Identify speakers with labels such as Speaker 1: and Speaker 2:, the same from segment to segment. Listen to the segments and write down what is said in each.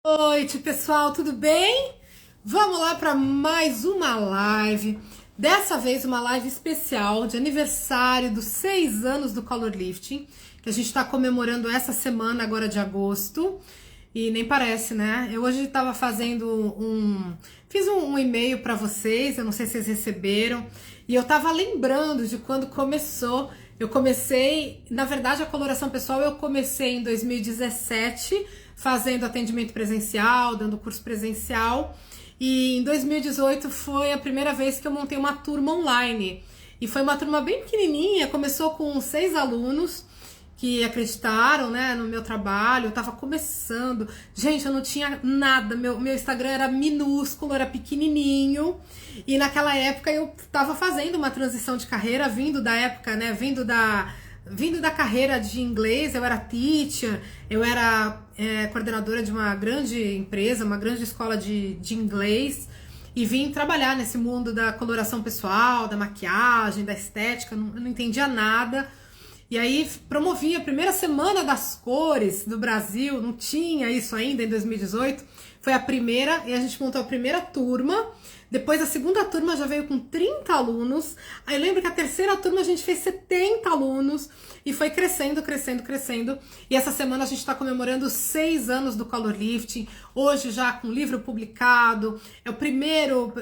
Speaker 1: Boa noite, pessoal, tudo bem? Vamos lá para mais uma live. Dessa vez, uma live especial de aniversário dos 6 anos do Color Lifting, que a gente está comemorando essa semana, agora de agosto. E nem parece, né? Eu hoje estava fazendo Fiz um e-mail para vocês, eu não sei se vocês receberam, e eu estava lembrando de quando começou. Eu comecei, na verdade, a coloração pessoal eu comecei em 2017, fazendo atendimento presencial, dando curso presencial, e em 2018 foi a primeira vez que eu montei uma turma online. E foi uma turma bem pequenininha, começou com 6 alunos, que acreditaram, né, no meu trabalho. Eu tava começando, gente, eu não tinha nada, meu Instagram era minúsculo, era pequenininho, e naquela época eu tava fazendo uma transição de carreira, vindo da época, né, vindo da carreira de inglês. Eu era teacher, eu era coordenadora de uma grande empresa, uma grande escola de inglês, e vim trabalhar nesse mundo da coloração pessoal, da maquiagem, da estética. Eu não entendia nada. E aí promovi a primeira semana das cores do Brasil, não tinha isso ainda em 2018, foi a primeira, e a gente montou a primeira turma. Depois a segunda turma já veio com 30 alunos, aí eu lembro que a terceira turma a gente fez 70 alunos, e foi crescendo, crescendo, crescendo, e essa semana a gente está comemorando os 6 anos do Color Lifting, hoje já com livro publicado, é o primeiro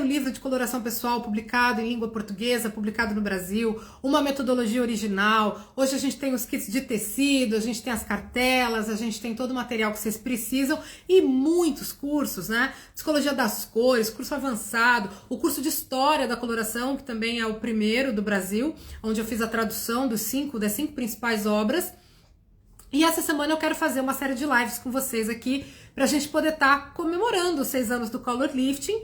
Speaker 1: livro de coloração pessoal publicado em língua portuguesa, publicado no Brasil, uma metodologia original. Hoje a gente tem os kits de tecido, a gente tem as cartelas, a gente tem todo o material que vocês precisam, e muitos cursos, né? Psicologia das cores, curso avançado, o curso de História da Coloração, que também é o primeiro do Brasil, onde eu fiz a tradução das 5 principais obras. E essa semana eu quero fazer uma série de lives com vocês aqui, pra gente poder estar comemorando os 6 anos do Color Lifting.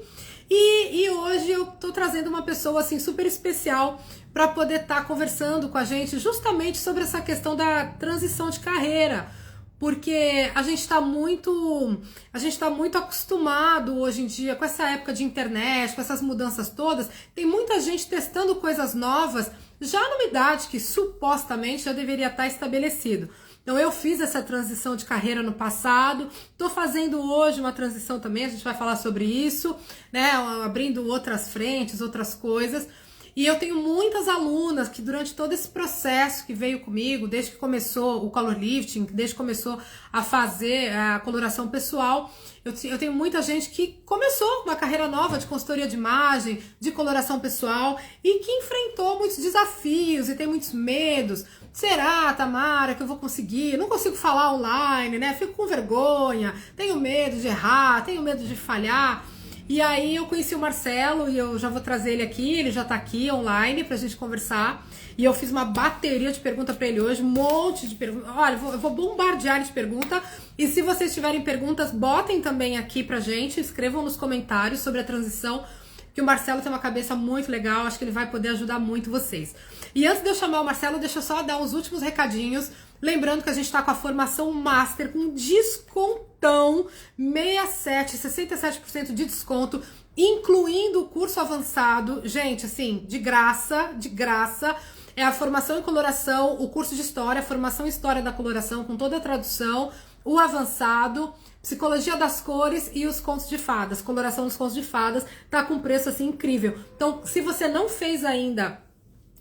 Speaker 1: E hoje eu tô trazendo uma pessoa assim super especial para poder estar conversando com a gente justamente sobre essa questão da transição de carreira. Porque a gente tá muito acostumado hoje em dia com essa época de internet, com essas mudanças todas. Tem muita gente testando coisas novas já numa idade que supostamente já deveria estar estabelecido. Então eu fiz essa transição de carreira no passado, tô fazendo hoje uma transição também, a gente vai falar sobre isso, né, abrindo outras frentes, outras coisas. E eu tenho muitas alunas que durante todo esse processo que veio comigo, desde que começou o Color Lifting, desde que começou a fazer a coloração pessoal, eu tenho muita gente que começou uma carreira nova de consultoria de imagem, de coloração pessoal, e que enfrentou muitos desafios e tem muitos medos. Será, Tamara, que eu vou conseguir? Não consigo falar online, né? Fico com vergonha, tenho medo de errar, tenho medo de falhar. E aí eu conheci o Marcelo e eu já vou trazer ele aqui, ele já tá aqui online pra gente conversar. E eu fiz uma bateria de pergunta pra ele hoje, um monte de perguntas. Olha, eu vou bombardear ele de pergunta. E se vocês tiverem perguntas, botem também aqui pra gente, escrevam nos comentários sobre a transição, que o Marcelo tem uma cabeça muito legal, acho que ele vai poder ajudar muito vocês. E antes de eu chamar o Marcelo, deixa eu só dar uns últimos recadinhos. Lembrando que a gente está com a formação Master com descontão, 67% de desconto, incluindo o curso avançado. Gente, assim, de graça, de graça. É a formação em coloração, o curso de História, a formação em História da Coloração, com toda a tradução, o avançado, Psicologia das Cores e os contos de fadas. Coloração dos contos de fadas tá com preço assim incrível. Então, se você não fez ainda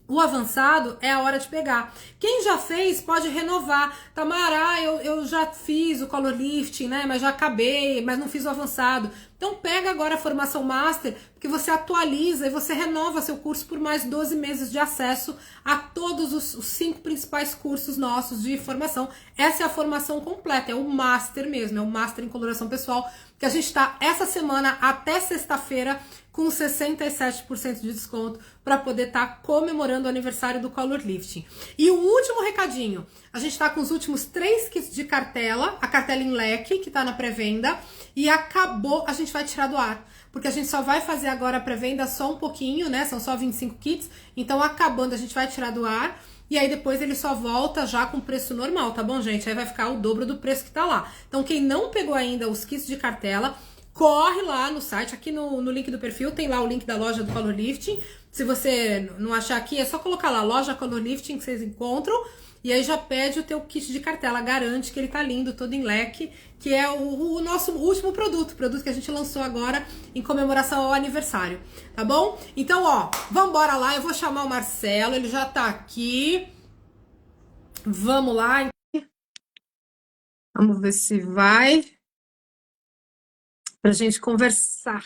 Speaker 1: o avançado, é a hora de pegar. Quem já fez pode renovar. Tamara, eu já fiz o Color Lifting, né? Mas já acabei, mas não fiz o avançado. Então pega agora a formação Master, porque você atualiza e você renova seu curso por mais 12 meses de acesso a todos os 5 principais cursos nossos de formação. Essa é a formação completa, é o Master mesmo, é o Master em Coloração Pessoal, que a gente está essa semana até sexta-feira com 67% de desconto para poder estar comemorando o aniversário do Color Lifting. E o último recadinho, a gente está com os últimos 3 kits de cartela, a cartela em leque, que está na pré-venda, e acabou, a gente vai tirar do ar, porque a gente só vai fazer agora a pré-venda só um pouquinho, né, são só 25 kits, então acabando a gente vai tirar do ar, e aí depois ele só volta já com preço normal, tá bom, gente? Aí vai ficar o dobro do preço que tá lá. Então quem não pegou ainda os kits de cartela, corre lá no site, aqui no link do perfil, tem lá o link da loja do Color Lifting. Se você não achar aqui, é só colocar lá, loja Color Lifting, que vocês encontram. E aí já pede o teu kit de cartela, garante que ele tá lindo, todo em leque, que é o nosso último produto que a gente lançou agora em comemoração ao aniversário, tá bom? Então, ó, vambora lá, eu vou chamar o Marcelo, ele já tá aqui. Vamos lá. Vamos ver se vai. Pra gente conversar.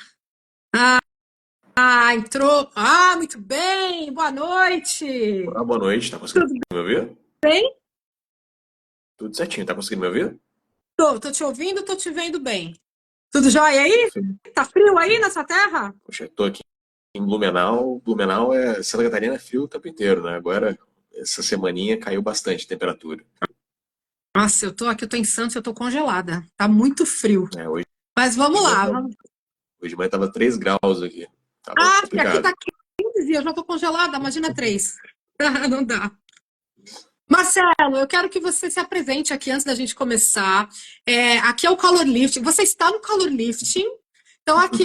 Speaker 1: Entrou. Muito bem. Boa noite.
Speaker 2: Olá, boa noite. Tá conseguindo me ouvir?
Speaker 1: Bem?
Speaker 2: Tudo certinho. Tá conseguindo me ouvir?
Speaker 1: Tô te ouvindo, tô te vendo bem. Tudo jóia aí? Tá frio aí na sua terra?
Speaker 2: Poxa, eu tô aqui em Blumenau. Blumenau Santa Catarina, é frio o tempo inteiro, né? Agora, essa semaninha caiu bastante a temperatura.
Speaker 1: Nossa, eu tô em Santos, eu tô congelada. Tá muito frio.
Speaker 2: Hoje
Speaker 1: Mas vamos
Speaker 2: de manhã
Speaker 1: lá.
Speaker 2: hoje de manhã tava 3 graus aqui. Tava
Speaker 1: Porque aqui
Speaker 2: complicado.
Speaker 1: tá 15 e eu já tô congelada, imagina 3. Não dá. Marcelo, eu quero que você se apresente aqui antes da gente começar. Aqui é o Color Lifting. Você está no Color Lifting. Então, aqui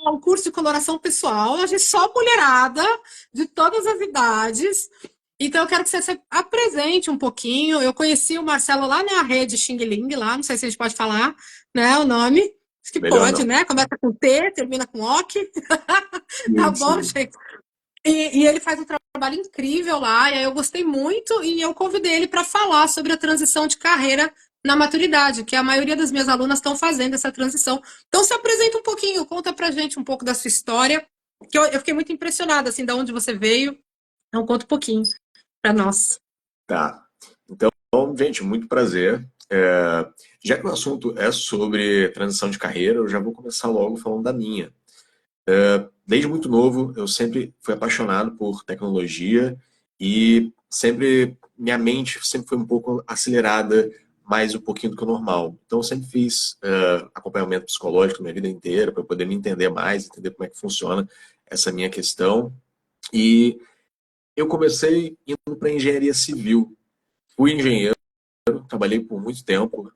Speaker 1: um curso de coloração pessoal. A gente só mulherada, de todas as idades. Então, eu quero que você se apresente um pouquinho. Eu conheci o Marcelo lá na rede Xing Ling, lá. Não sei se a gente pode falar, né, o nome. Acho que
Speaker 2: Melhor
Speaker 1: pode,
Speaker 2: não.
Speaker 1: né? Começa com T, termina com OK. Tá bom,
Speaker 2: Sim.
Speaker 1: gente? E ele faz um trabalho incrível lá, e aí eu gostei muito, e eu convidei ele para falar sobre a transição de carreira na maturidade, que a maioria das minhas alunas estão fazendo essa transição. Então se apresenta um pouquinho, conta pra gente um pouco da sua história, que eu fiquei muito impressionada, assim, de onde você veio. Então conta um pouquinho para nós.
Speaker 2: Tá. Então, gente, muito prazer. Já que o assunto é sobre transição de carreira, eu já vou começar logo falando da minha. Desde muito novo, eu sempre fui apaixonado por tecnologia e sempre minha mente sempre foi um pouco acelerada, mais um pouquinho do que o normal. Então, eu sempre fiz acompanhamento psicológico minha vida inteira para poder me entender mais, entender como é que funciona essa minha questão. E eu comecei indo para engenharia civil. Fui engenheiro, trabalhei por muito tempo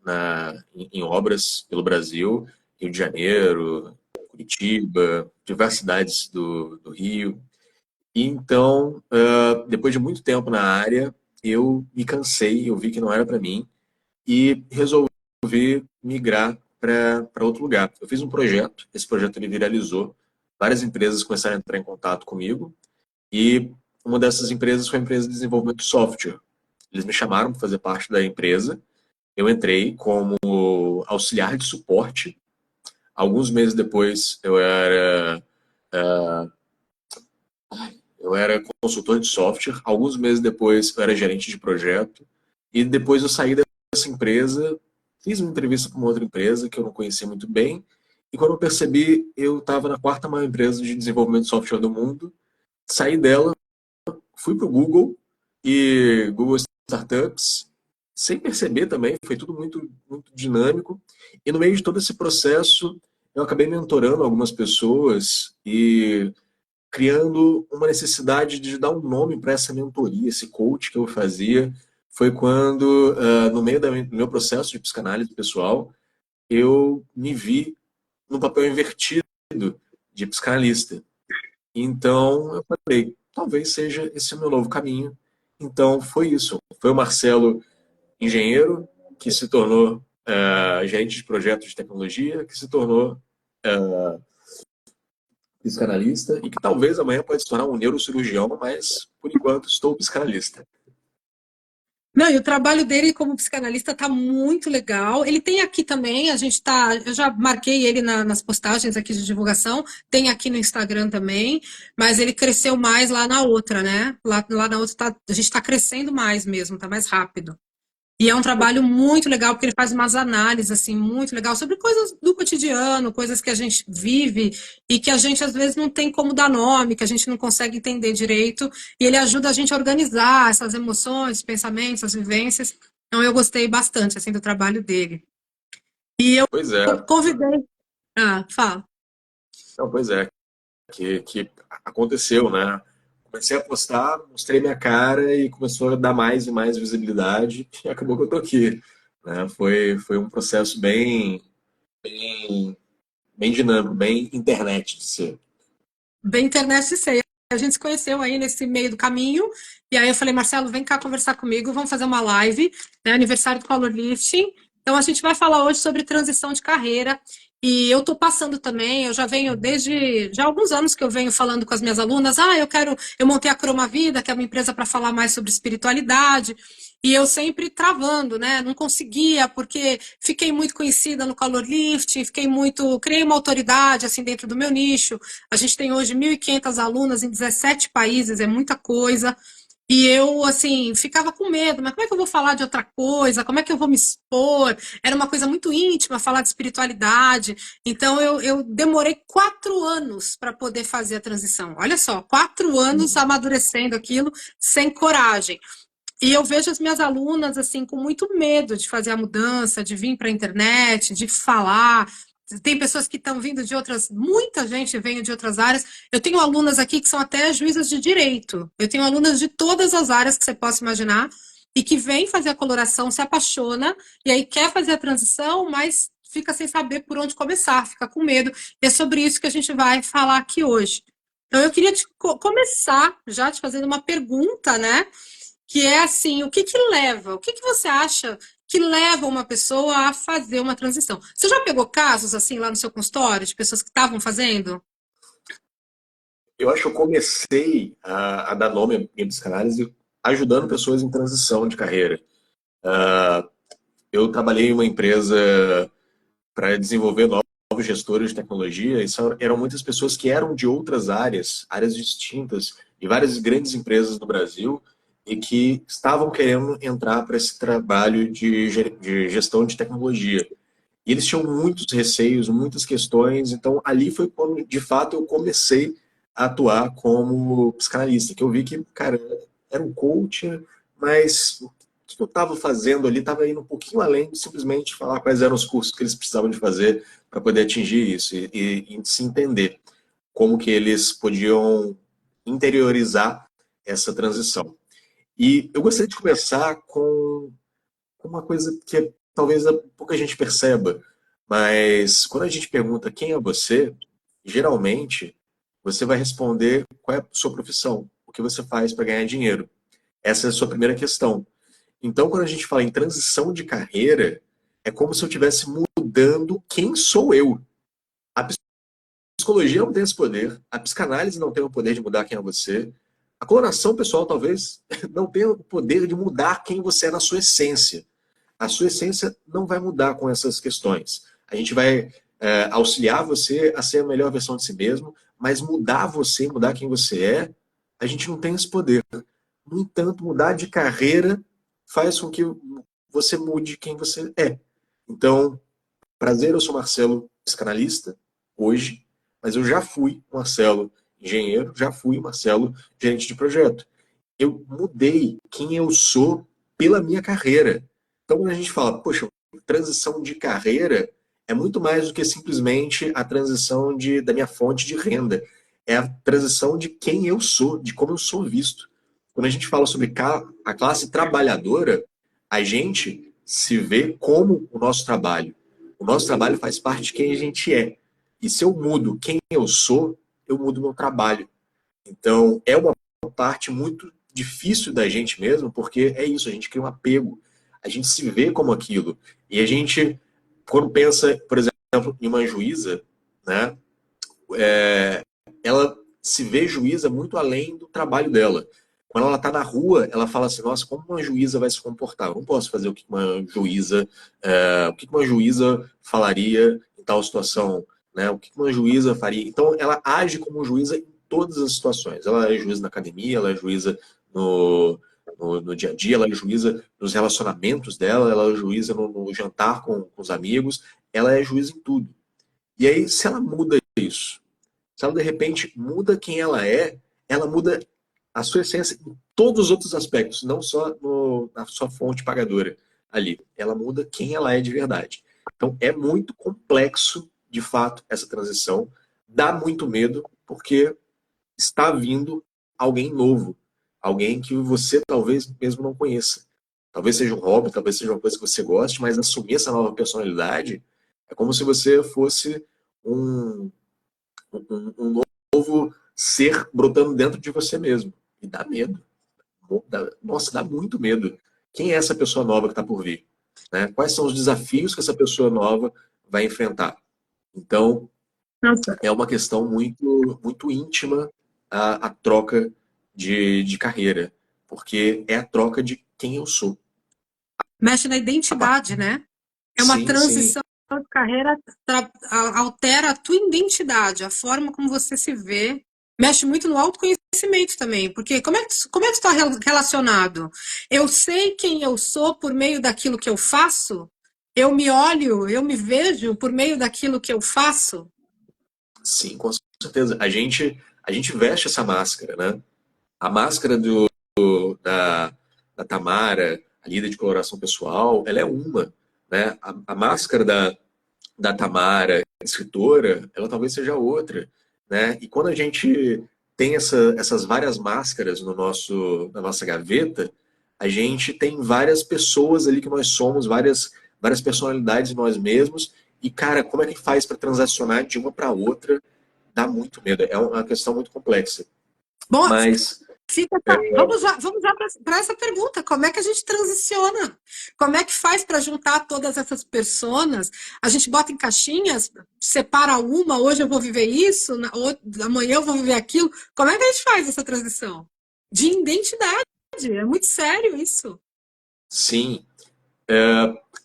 Speaker 2: em obras pelo Brasil, Rio de Janeiro, Curitiba, diversas cidades do Rio. E então, depois de muito tempo na área, eu me cansei, eu vi que não era para mim e resolvi migrar para outro lugar. Eu fiz um projeto, esse projeto ele viralizou, várias empresas começaram a entrar em contato comigo e uma dessas empresas foi a empresa de desenvolvimento de software. Eles me chamaram para fazer parte da empresa. Eu entrei como auxiliar de suporte. Alguns meses depois, eu era consultor de software. Alguns meses depois, eu era gerente de projeto. E depois eu saí dessa empresa, fiz uma entrevista com uma outra empresa que eu não conhecia muito bem. E quando eu percebi, eu estava na quarta maior empresa de desenvolvimento de software do mundo. Saí dela, fui para o Google e Google Startups, sem perceber também, foi tudo muito, muito dinâmico. E no meio de todo esse processo, eu acabei mentorando algumas pessoas e criando uma necessidade de dar um nome para essa mentoria, esse coach que eu fazia. Foi quando, no meio do meu processo de psicanálise pessoal, eu me vi no papel invertido de psicanalista. Então, eu falei, talvez seja esse o meu novo caminho. Então, foi isso. Foi o Marcelo, engenheiro, que se tornou gerente de projetos de tecnologia, que se tornou psicanalista e que talvez amanhã pode se tornar um neurocirurgião, mas por enquanto estou psicanalista.
Speaker 1: Não, e o trabalho dele como psicanalista tá muito legal. Ele tem aqui também, eu já marquei ele nas postagens aqui de divulgação, tem aqui no Instagram também, mas ele cresceu mais lá na outra, né? Lá na outra a gente tá crescendo mais mesmo, tá mais rápido. E é um trabalho muito legal, porque ele faz umas análises, assim, muito legal sobre coisas do cotidiano, coisas que a gente vive e que a gente, às vezes, não tem como dar nome, que a gente não consegue entender direito. E ele ajuda a gente a organizar essas emoções, pensamentos, as vivências. Então, eu gostei bastante, assim, do trabalho dele. E eu
Speaker 2: Pois é,
Speaker 1: convidei... Fala.
Speaker 2: não, pois é, que aconteceu, né? Comecei a postar, mostrei minha cara e começou a dar mais e mais visibilidade e acabou que eu tô aqui, né? Foi um processo bem bem dinâmico, bem internet de ser.
Speaker 1: Bem internet de ceia. A gente se conheceu aí nesse meio do caminho, e aí eu falei, Marcelo, vem cá conversar comigo, vamos fazer uma live, né, aniversário do Color Lifting. Então a gente vai falar hoje sobre transição de carreira, e eu tô passando também, eu já venho desde já há alguns anos que eu venho falando com as minhas alunas, eu montei a Croma Vida, que é uma empresa para falar mais sobre espiritualidade, e eu sempre travando, né? Não conseguia, porque fiquei muito conhecida no Color Lifting, criei uma autoridade assim dentro do meu nicho. A gente tem hoje 1.500 alunas em 17 países, é muita coisa. E eu, assim, ficava com medo, mas como é que eu vou falar de outra coisa? Como é que eu vou me expor? Era uma coisa muito íntima falar de espiritualidade. Então, eu demorei 4 anos para poder fazer a transição. Olha só, 4 anos amadurecendo aquilo sem coragem. E eu vejo as minhas alunas assim com muito medo de fazer a mudança, de vir para a internet, de falar. Tem pessoas que estão vindo de outras, muita gente vem de outras áreas. Eu tenho alunas aqui que são até juízas de direito. Eu tenho alunas de todas as áreas que você possa imaginar e que vêm fazer a coloração, se apaixona e aí quer fazer a transição, mas fica sem saber por onde começar, fica com medo. E é sobre isso que a gente vai falar aqui hoje. Então eu queria começar já te fazendo uma pergunta, né? Que é assim, o que você acha que leva uma pessoa a fazer uma transição? Você já pegou casos assim lá no seu consultório de pessoas que estavam fazendo?
Speaker 2: Eu acho que eu comecei a dar nome à minha psicanálise ajudando pessoas em transição de carreira. Eu trabalhei em uma empresa para desenvolver novos gestores de tecnologia, e eram muitas pessoas que eram de outras áreas, áreas distintas, de várias grandes empresas do Brasil, e que estavam querendo entrar para esse trabalho de gestão de tecnologia. E eles tinham muitos receios, muitas questões, então ali foi quando, de fato, eu comecei a atuar como psicanalista, que eu vi que, cara, era um coach, mas o que eu estava fazendo ali estava indo um pouquinho além de simplesmente falar quais eram os cursos que eles precisavam de fazer para poder atingir isso e se entender como que eles podiam interiorizar essa transição. E eu gostaria de começar com uma coisa que talvez pouca gente perceba, mas quando a gente pergunta quem é você, geralmente você vai responder qual é a sua profissão, o que você faz para ganhar dinheiro. Essa é a sua primeira questão. Então, quando a gente fala em transição de carreira, é como se eu estivesse mudando quem sou eu. A psicologia não tem esse poder, a psicanálise não tem o poder de mudar quem é você, a coloração pessoal talvez não tenha o poder de mudar quem você é na sua essência. A sua essência não vai mudar com essas questões. A gente vai auxiliar você a ser a melhor versão de si mesmo, mas mudar você, mudar quem você é, a gente não tem esse poder. No entanto, mudar de carreira faz com que você mude quem você é. Então, prazer, eu sou Marcelo, psicanalista, hoje, mas eu já fui Marcelo engenheiro, já fui Marcelo gerente de projeto. Eu mudei quem eu sou pela minha carreira. Então, quando a gente fala, poxa, transição de carreira é muito mais do que simplesmente a transição da minha fonte de renda. É a transição de quem eu sou, de como eu sou visto. Quando a gente fala sobre a classe trabalhadora, a gente se vê como o nosso trabalho. O nosso trabalho faz parte de quem a gente é. E se eu mudo quem eu mudo meu trabalho. Então, é uma parte muito difícil da gente mesmo, porque é isso, a gente cria um apego. A gente se vê como aquilo. E a gente, quando pensa, por exemplo, em uma juíza, né, ela se vê juíza muito além do trabalho dela. Quando ela está na rua, ela fala assim, nossa, como uma juíza vai se comportar? Eu não posso fazer o que uma juíza falaria em tal situação, né? O que uma juíza faria. Então, ela age como juíza em todas as situações. Ela é juíza na academia, ela é juíza no dia a dia, ela é juíza nos relacionamentos dela, ela é juíza no jantar com os amigos, ela é juíza em tudo. E aí, se ela muda isso, se ela de repente muda quem ela muda a sua essência em todos os outros aspectos, não só na sua fonte pagadora ali. Ela muda quem ela é de verdade. Então é muito complexo, de fato, essa transição. Dá muito medo, porque está vindo alguém novo. Alguém que você talvez mesmo não conheça. Talvez seja um hobby, talvez seja uma coisa que você goste, mas assumir essa nova personalidade é como se você fosse um, um novo ser brotando dentro de você mesmo. E dá medo. Nossa, dá muito medo. Quem é essa pessoa nova que está por vir? Né? Quais são os desafios que essa pessoa nova vai enfrentar? Então,
Speaker 1: Nossa.
Speaker 2: é uma questão muito, muito íntima a troca de carreira, porque é a troca de quem eu sou.
Speaker 1: Mexe na identidade, né? É uma
Speaker 2: Sim, sim,
Speaker 1: transição de carreira, altera a tua identidade, a forma como você se vê. Mexe muito no autoconhecimento também, porque como é que tu está relacionado? Eu sei quem eu sou por meio daquilo que eu faço? Eu me olho, eu me vejo por meio daquilo que eu faço?
Speaker 2: sim, com certeza. A gente veste essa máscara, né? A máscara da, da Tamara, a líder de coloração pessoal, ela é uma, né? A máscara da Tamara, escritora, ela talvez seja outra, né? E quando a gente tem essas várias máscaras na nossa gaveta, a gente tem várias pessoas ali que nós somos, várias personalidades de nós mesmos. E, cara, como é que faz para transacionar de uma para outra? Dá muito medo. É uma questão muito complexa.
Speaker 1: Bom,
Speaker 2: Mas
Speaker 1: vamos lá para essa pergunta. Como é que a gente transiciona? Como é que faz para juntar todas essas personas? A gente bota em caixinhas, separa uma, hoje eu vou viver isso, amanhã eu vou viver aquilo. Como é que a gente faz essa transição? De identidade. É muito sério isso.
Speaker 2: sim,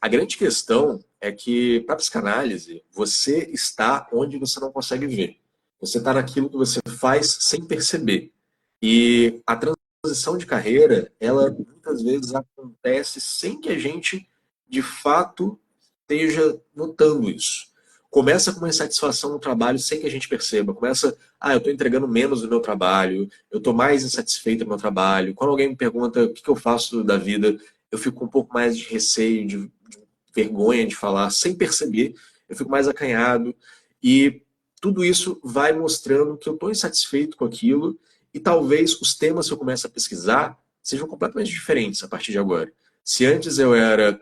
Speaker 2: a grande questão é que, para a psicanálise, você está onde você não consegue ver. Você está naquilo que você faz sem perceber. E a transição de carreira, ela muitas vezes acontece sem que a gente, de fato, esteja notando isso. Começa com uma insatisfação no trabalho sem que a gente perceba. Começa, eu estou entregando menos do meu trabalho, eu estou mais insatisfeito no meu trabalho. Quando alguém me pergunta o que eu faço da vida, eu fico com um pouco mais de receio, de vergonha de falar, sem perceber, eu fico mais acanhado. E tudo isso vai mostrando que eu estou insatisfeito com aquilo e talvez os temas que eu comece a pesquisar sejam completamente diferentes a partir de agora. Se antes eu era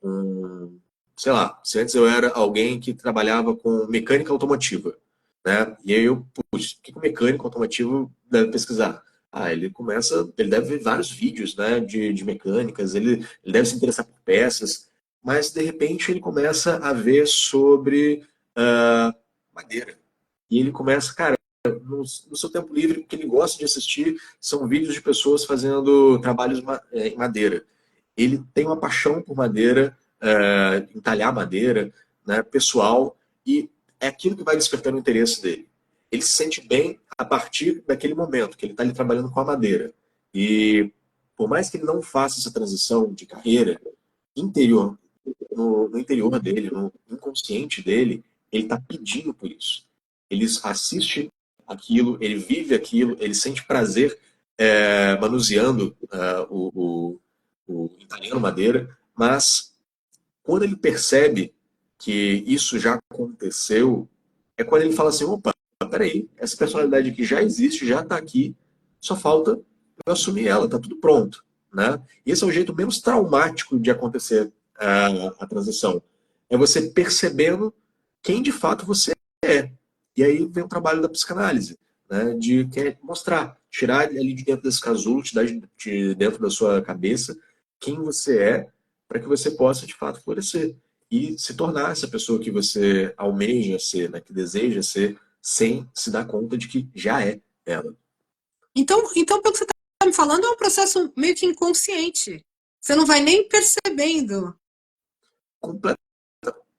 Speaker 2: um, sei lá, se antes eu era alguém que trabalhava com mecânica automotiva, né? E aí eu, putz, o que o mecânico automotivo deve pesquisar? Ele deve ver vários vídeos, né, de mecânicas, ele deve se interessar por peças, mas de repente ele começa a ver sobre madeira. E ele começa, cara, no seu tempo livre, o que ele gosta de assistir são vídeos de pessoas fazendo trabalhos em madeira. Ele tem uma paixão por madeira, entalhar madeira, né, pessoal, e é aquilo que vai despertando o interesse dele. Ele se sente bem a partir daquele momento que ele está ali trabalhando com a madeira. E por mais que ele não faça essa transição de carreira, interior, no interior dele, no inconsciente dele, ele está pedindo por isso. Ele assiste aquilo, ele vive aquilo, ele sente prazer manuseando o italiano madeira, mas quando ele percebe que isso já aconteceu, é quando ele fala assim, opa, peraí, essa personalidade aqui já existe, já está aqui, só falta eu assumir ela, está tudo pronto. Né? E esse é o jeito menos traumático de acontecer a transição. É você percebendo quem de fato você é. E aí vem o trabalho da psicanálise, né? De mostrar, tirar ali de dentro desse casulo, tirar de dentro da sua cabeça quem você é, para que você possa de fato florescer e se tornar essa pessoa que você almeja ser, né? Que deseja ser, sem se dar conta de que já é ela.
Speaker 1: Então, pelo que você está me falando, é um processo meio que inconsciente. Você não vai nem percebendo.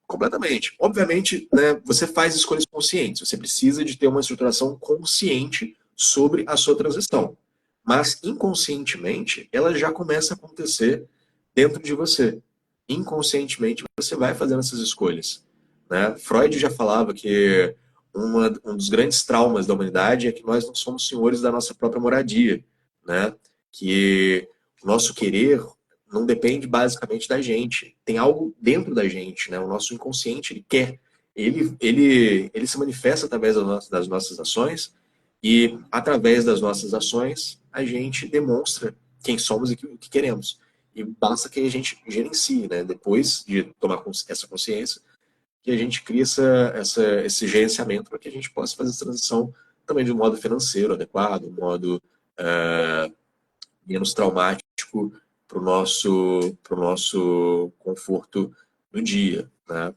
Speaker 2: Completamente. Obviamente, né, você faz escolhas conscientes. Você precisa de ter uma estruturação consciente sobre a sua transição. Mas inconscientemente, ela já começa a acontecer dentro de você. Inconscientemente, você vai fazendo essas escolhas. Né? Freud já falava que um dos grandes traumas da humanidade é que nós não somos senhores da nossa própria moradia. Né? Que o nosso querer não depende basicamente da gente. Tem algo dentro da gente, né? O nosso inconsciente, ele quer. Ele se manifesta através das nossas ações e, através das nossas ações, a gente demonstra quem somos e o que queremos. E basta que a gente gerencie, né? Depois de tomar essa consciência, que a gente crie esse gerenciamento para que a gente possa fazer essa transição também de um modo financeiro adequado, um modo menos traumático para o nosso conforto do dia, né?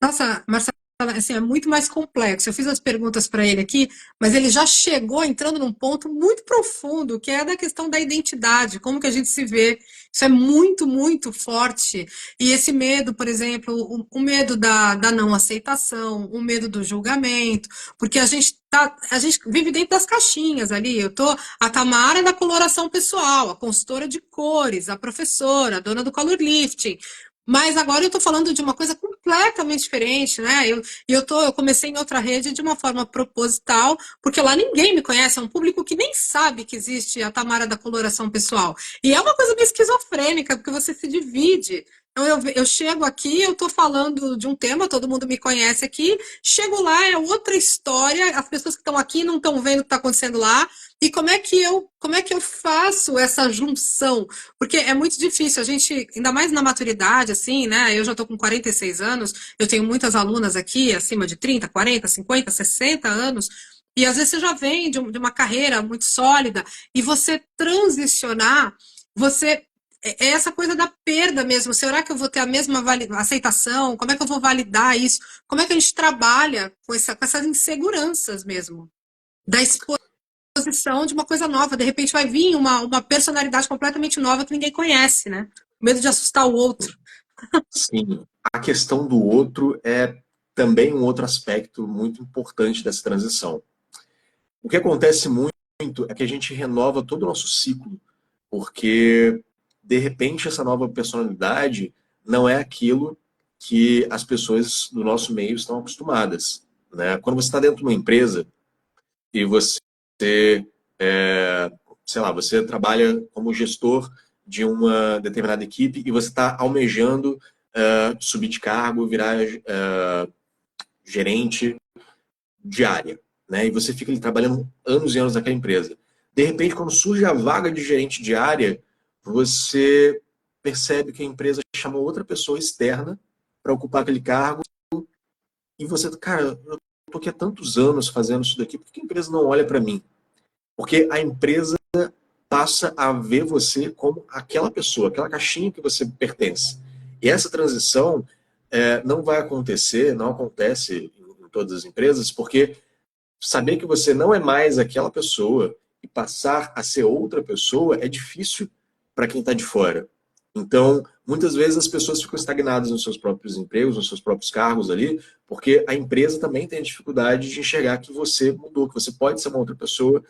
Speaker 1: Nossa, Marcela, assim, é muito mais complexo. Eu fiz as perguntas para ele aqui, mas ele já chegou entrando num ponto muito profundo, que é da questão da identidade, como que a gente se vê. Isso é muito, muito forte. E esse medo, por exemplo, o medo da não aceitação, o medo do julgamento, porque a gente vive dentro das caixinhas ali. Eu tô a Tamara é da coloração pessoal, a consultora de cores, a professora, a dona do color lifting. Mas agora eu estou falando de uma coisa completamente diferente, né? Eu comecei em outra rede de uma forma proposital, porque lá ninguém me conhece, é um público que nem sabe que existe a Tamara da coloração pessoal. E é uma coisa meio esquizofrênica, porque você se divide. Então eu chego aqui, eu estou falando de um tema, todo mundo me conhece aqui, chego lá, é outra história, as pessoas que estão aqui não estão vendo o que está acontecendo lá. E como é que eu faço essa junção? Porque é muito difícil, a gente, ainda mais na maturidade, assim, né? Eu já estou com 46 anos, eu tenho muitas alunas aqui, acima de 30, 40, 50, 60 anos, e às vezes você já vem de uma carreira muito sólida, e você transicionar, você. É essa coisa da perda mesmo. Será que eu vou ter a mesma aceitação? Como é que eu vou validar isso? Como é que a gente trabalha com essas inseguranças mesmo? Da exposição de uma coisa nova. De repente vai vir uma personalidade completamente nova que ninguém conhece, né? Medo de assustar o outro.
Speaker 2: Sim, a questão do outro é também um outro aspecto muito importante dessa transição. O que acontece muito é que a gente renova todo o nosso ciclo, porque de repente essa nova personalidade não é aquilo que as pessoas do nosso meio estão acostumadas, né? Quando você está dentro de uma empresa e você, sei lá, você trabalha como gestor de uma determinada equipe e você está almejando subir de cargo, virar gerente de área, né? E você fica ali trabalhando anos e anos naquela empresa. De repente, quando surge a vaga de gerente de área, você percebe que a empresa chamou outra pessoa externa para ocupar aquele cargo e você, cara, eu tô aqui há tantos anos fazendo isso daqui, por que a empresa não olha para mim? Porque a empresa passa a ver você como aquela pessoa, aquela caixinha que você pertence. E essa transição não vai acontecer, não acontece em todas as empresas, porque saber que você não é mais aquela pessoa e passar a ser outra pessoa é difícil para quem está de fora. Então, muitas vezes as pessoas ficam estagnadas nos seus próprios empregos, nos seus próprios cargos ali, porque a empresa também tem dificuldade de enxergar que você mudou, que você pode ser uma outra pessoa,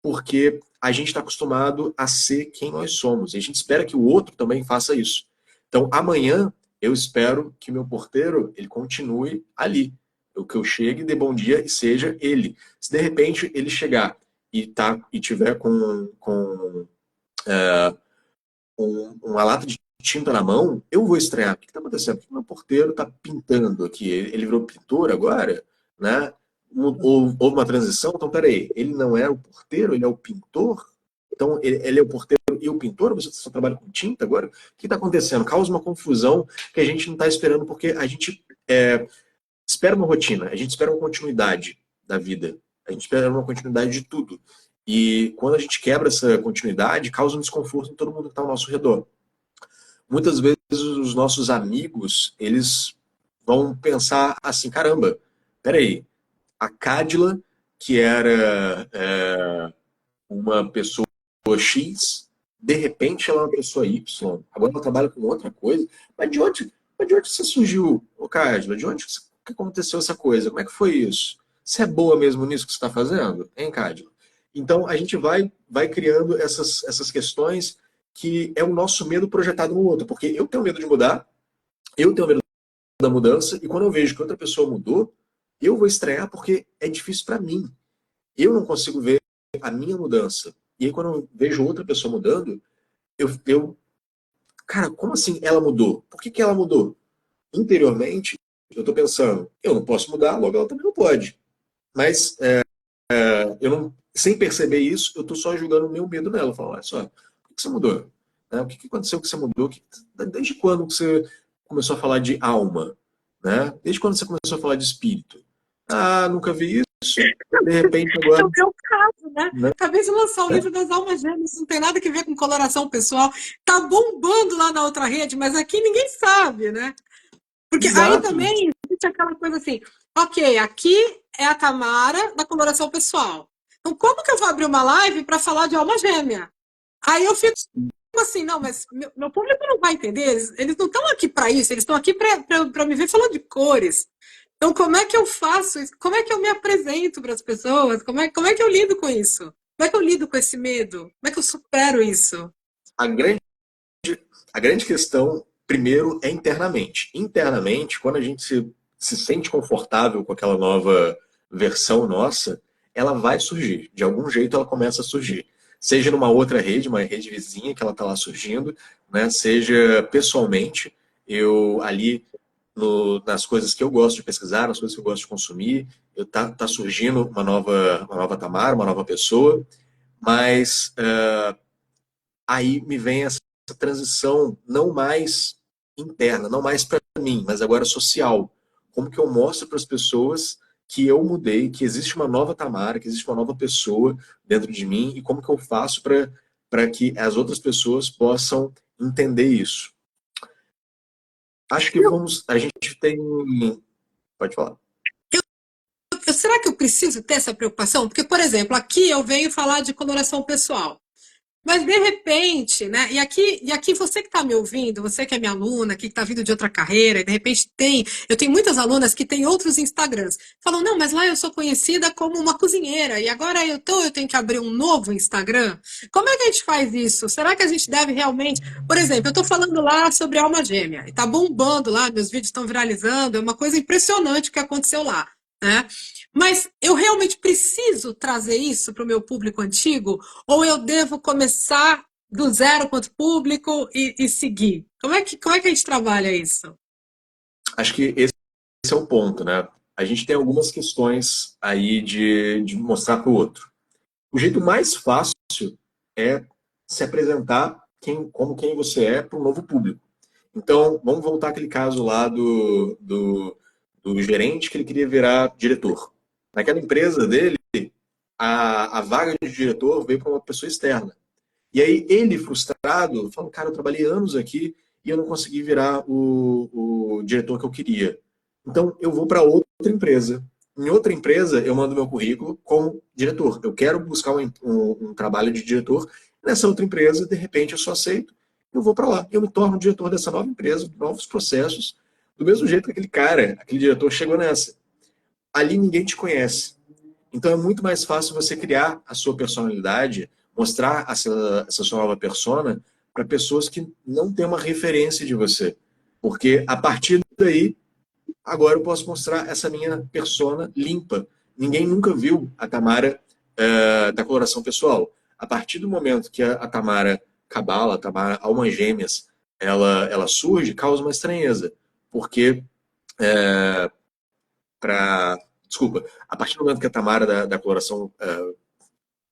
Speaker 2: porque a gente está acostumado a ser quem nós somos. E a gente espera que o outro também faça isso. Então, amanhã, eu espero que meu porteiro ele continue ali. Que eu chegue, dê bom dia e seja ele. Se de repente ele chegar e tiver uma lata de tinta na mão, eu vou estranhar. O que está acontecendo? Porque meu porteiro está pintando aqui. Ele virou pintor agora, né? Houve uma transição, então peraí, ele não é o porteiro, ele é o pintor? Então ele é o porteiro e o pintor? Você só trabalha com tinta agora? O que está acontecendo? Causa uma confusão que a gente não está esperando, porque a gente espera uma rotina, a gente espera uma continuidade da vida, a gente espera uma continuidade de tudo. E quando a gente quebra essa continuidade, causa um desconforto em todo mundo que está ao nosso redor. Muitas vezes os nossos amigos, eles vão pensar assim, caramba, peraí, a Cádila, que era uma pessoa X, de repente ela é uma pessoa Y, agora ela trabalha com outra coisa, mas de onde você surgiu, ô Cádila? De onde que aconteceu essa coisa? Como é que foi isso? Você é boa mesmo nisso que você está fazendo? Hein, Cádila? Então a gente vai criando essas questões que é o nosso medo projetado no outro, porque eu tenho medo de mudar, eu tenho medo da mudança, e quando eu vejo que outra pessoa mudou, eu vou estranhar porque é difícil para mim. Eu não consigo ver a minha mudança. E aí, quando eu vejo outra pessoa mudando, cara, como assim ela mudou? Por que ela mudou? Interiormente, eu estou pensando, eu não posso mudar, logo ela também não pode. Mas eu não, sem perceber isso, eu estou só julgando o meu medo nela. Falando, olha só, por que você mudou? Né? O que aconteceu que você mudou? Desde quando que você começou a falar de alma? né? Desde quando você começou a falar de espírito? Ah, nunca vi isso. De repente
Speaker 1: É
Speaker 2: agora,
Speaker 1: o meu caso, né?
Speaker 2: né?
Speaker 1: Acabei de lançar o livro das almas gêmeas, não tem nada a ver com coloração pessoal. Tá bombando lá na outra rede, mas aqui ninguém sabe, né? Porque aí
Speaker 2: Exato.
Speaker 1: também existe aquela coisa assim, ok, aqui é a Tamara da coloração pessoal. Então, como que eu vou abrir uma live para falar de alma gêmea? Aí eu fico assim, não, mas meu público não vai entender, eles não estão aqui para isso, eles estão aqui para me ver falando de cores. Então, como é que eu faço isso? Como é que eu me apresento para as pessoas? Como é que eu lido com isso? Como é que eu lido com esse medo? Como é que eu supero isso?
Speaker 2: A grande, a grande questão, primeiro, é internamente. Internamente, quando a gente se sente confortável com aquela nova versão nossa, ela vai surgir. De algum jeito ela começa a surgir. Seja numa outra rede, uma rede vizinha que ela está lá surgindo, né? Seja pessoalmente, eu ali nas coisas que eu gosto de pesquisar, nas coisas que eu gosto de consumir, tá surgindo uma nova Tamara, uma nova pessoa, mas aí me vem essa transição não mais interna, não mais para mim, mas agora social. Como que eu mostro para as pessoas que eu mudei, que existe uma nova Tamara, que existe uma nova pessoa dentro de mim e como que eu faço para que as outras pessoas possam entender isso. Acho que a gente tem, pode falar.
Speaker 1: Será que eu preciso ter essa preocupação? Porque, por exemplo, aqui eu venho falar de coloração pessoal. Mas de repente, né? E aqui você que está me ouvindo, você que é minha aluna, que está vindo de outra carreira, e de repente eu tenho muitas alunas que têm outros Instagrams. Falam, não, mas lá eu sou conhecida como uma cozinheira, e agora eu tenho que abrir um novo Instagram. Como é que a gente faz isso? Será que a gente deve realmente. Por exemplo, eu estou falando lá sobre alma gêmea, e está bombando lá, meus vídeos estão viralizando, é uma coisa impressionante o que aconteceu lá, né? Mas eu realmente preciso trazer isso para o meu público antigo? Ou eu devo começar do zero quanto público e seguir? Como é que a gente trabalha isso?
Speaker 2: Acho que esse é o ponto, né? A gente tem algumas questões aí de mostrar para o outro. O jeito mais fácil é se apresentar como quem você é para um novo público. Então, vamos voltar àquele caso lá do gerente que ele queria virar diretor. Naquela empresa dele, a vaga de diretor veio para uma pessoa externa. E aí ele, frustrado, falou, cara, eu trabalhei anos aqui e eu não consegui virar o diretor que eu queria. Então eu vou para outra empresa. Em outra empresa eu mando meu currículo como diretor. Eu quero buscar um trabalho de diretor. Nessa outra empresa, de repente, eu só aceito. Eu vou para lá. Eu me torno diretor dessa nova empresa, de novos processos. Do mesmo jeito que aquele cara, aquele diretor chegou nessa. Ali ninguém te conhece. Então é muito mais fácil você criar a sua personalidade, mostrar essa sua nova persona para pessoas que não têm uma referência de você. Porque a partir daí, agora eu posso mostrar essa minha persona limpa. Ninguém nunca viu a Tamara da coloração pessoal. A partir do momento que a Tamara Cabala, a Tamara Almas Gêmeas, ela surge, causa uma estranheza. Porque para. Desculpa, a partir do momento que a Tamara da coloração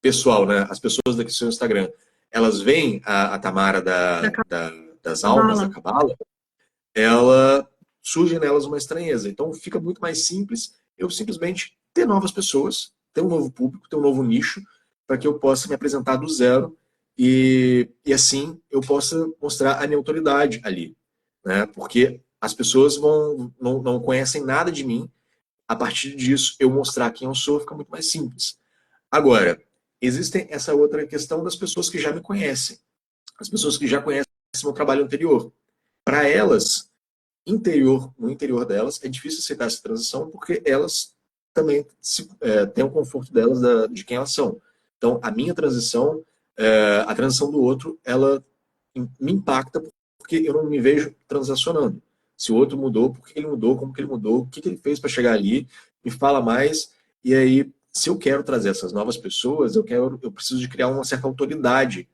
Speaker 2: pessoal, né? As pessoas daqui do seu Instagram, elas veem a Tamara
Speaker 1: Da
Speaker 2: das almas, da
Speaker 1: cabala.
Speaker 2: Cabala, ela surge nelas uma estranheza. Então fica muito mais simples eu simplesmente ter novas pessoas, ter um novo público, ter um novo nicho, para que eu possa me apresentar do zero e assim eu possa mostrar a minha autoridade ali. Né? Porque as pessoas não conhecem nada de mim. A partir disso, eu mostrar quem eu sou fica muito mais simples. Agora, existe essa outra questão das pessoas que já me conhecem. As pessoas que já conhecem meu trabalho anterior. Para elas, no interior delas, é difícil aceitar essa transição porque elas também têm o conforto delas de quem elas são. Então, a minha transição, a transição do outro, ela me impacta porque eu não me vejo transacionando. Se o outro mudou, por que ele mudou, como que ele mudou, o que ele fez para chegar ali, me fala mais. E aí, se eu quero trazer essas novas pessoas, eu preciso de criar uma certa autoridade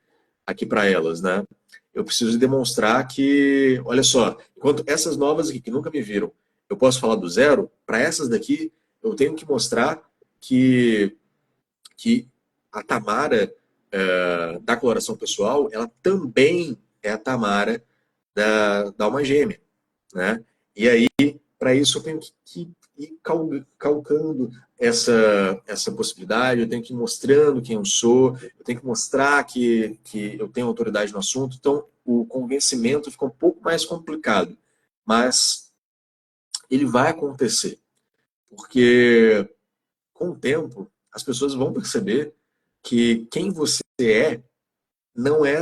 Speaker 2: aqui para elas, né? Eu preciso de demonstrar que, olha só, enquanto essas novas aqui que nunca me viram, eu posso falar do zero, para essas daqui, eu tenho que mostrar que, que a Tamara da coloração pessoal, ela também é a Tamara da Alma Gêmea, né? E aí Para isso, eu tenho que ir calcando essa possibilidade, eu tenho que ir mostrando quem eu sou, eu tenho que mostrar que eu tenho autoridade no assunto. Então, o convencimento fica um pouco mais complicado, mas ele vai acontecer, porque com o tempo as pessoas vão perceber que quem você é não é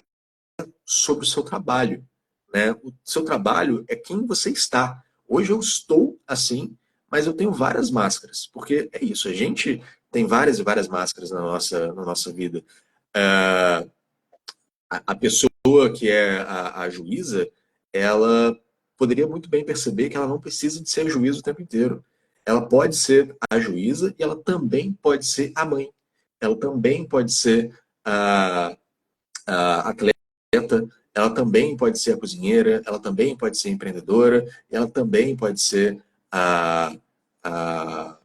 Speaker 2: sobre o seu trabalho, né? O seu trabalho é quem você está. Hoje eu estou assim, mas eu tenho várias máscaras, porque é isso, a gente tem várias e várias máscaras na nossa vida. Uh, a pessoa que é a juíza, ela poderia muito bem perceber que ela não precisa de ser juíza o tempo inteiro. Ela pode ser a juíza e ela também pode ser a mãe. Ela também pode ser a atleta, ela também pode ser a cozinheira, ela também pode ser empreendedora, ela também pode ser a, a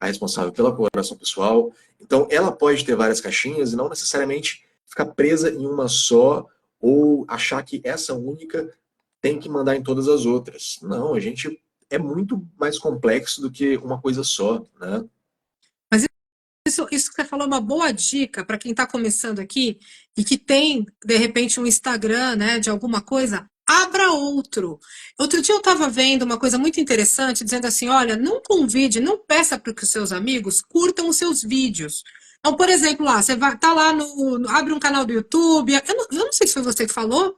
Speaker 2: responsável pela colaboração pessoal. Então, ela pode ter várias caixinhas e não necessariamente ficar presa em uma só ou achar que essa única tem que mandar em todas as outras. Não, a gente é muito mais complexo do que uma coisa só, né?
Speaker 1: Mas isso que você falou é uma boa dica para quem está começando aqui e que tem, de repente, um Instagram, né, de alguma coisa. Abra outro. Outro dia eu estava vendo uma coisa muito interessante, dizendo assim: olha, não convide, não peça para que os seus amigos curtam os seus vídeos. Então, por exemplo, lá, você vai, tá lá abre um canal do YouTube. Eu não sei se foi você que falou,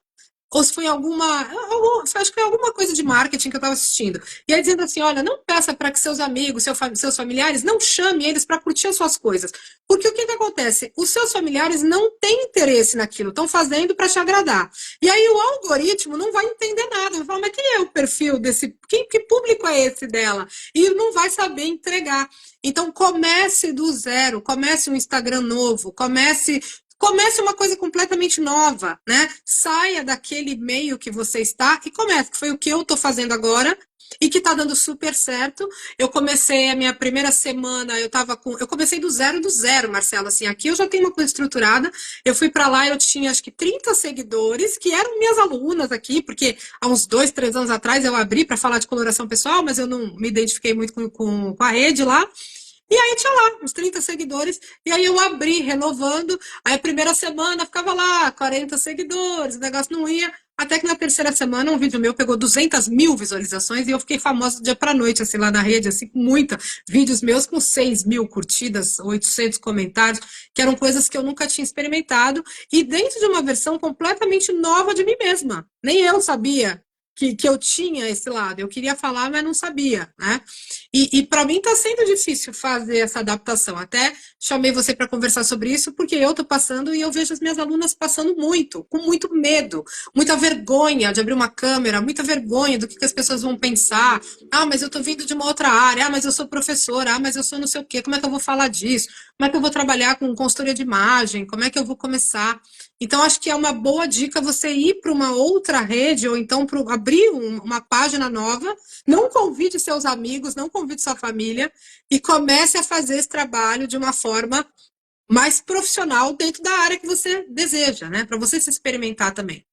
Speaker 1: ou se foi acho que foi alguma coisa de marketing que eu estava assistindo. E aí dizendo assim, olha, não peça para que seus amigos, seus familiares, não chame eles para curtir as suas coisas. Porque o que que acontece? Os seus familiares não têm interesse naquilo, estão fazendo para te agradar. E aí o algoritmo não vai entender nada, vai falar, mas quem é o perfil desse, que público é esse dela? E não vai saber entregar. Então comece do zero, comece um Instagram novo, comece uma coisa completamente nova, né? Saia daquele meio que você está e comece, que foi o que eu estou fazendo agora e que está dando super certo. Eu comecei a minha primeira semana, eu comecei do zero, Marcelo, assim, aqui eu já tenho uma coisa estruturada. Eu fui para lá, eu tinha acho que 30 seguidores, que eram minhas alunas aqui, porque há uns 2, 3 anos atrás eu abri para falar de coloração pessoal, mas eu não me identifiquei muito com a rede lá. E aí tinha lá uns 30 seguidores, e aí eu abri, renovando, aí a primeira semana ficava lá, 40 seguidores, o negócio não ia, até que na terceira semana um vídeo meu pegou 200 mil visualizações e eu fiquei famosa do dia pra noite, assim, lá na rede, assim, com muita, vídeos meus com 6 mil curtidas, 800 comentários, que eram coisas que eu nunca tinha experimentado, e dentro de uma versão completamente nova de mim mesma. Nem eu sabia que eu tinha esse lado. Eu queria falar, mas não sabia, né? E para mim está sendo difícil fazer essa adaptação. Até chamei você para conversar sobre isso, porque eu estou passando e eu vejo as minhas alunas passando muito, com muito medo, muita vergonha de abrir uma câmera, muita vergonha do que as pessoas vão pensar. Ah, mas eu estou vindo de uma outra área. Ah, mas eu sou professora. Ah, mas eu sou não sei o quê. Como é que eu vou falar disso? Como é que eu vou trabalhar com consultoria de imagem? Como é que eu vou começar? Então, acho que é uma boa dica você ir para uma outra rede ou então abrir uma página nova. Não convide seus amigos, não convide sua família e comece a fazer esse trabalho de uma forma mais profissional dentro da área que você deseja, né? Para você se experimentar também.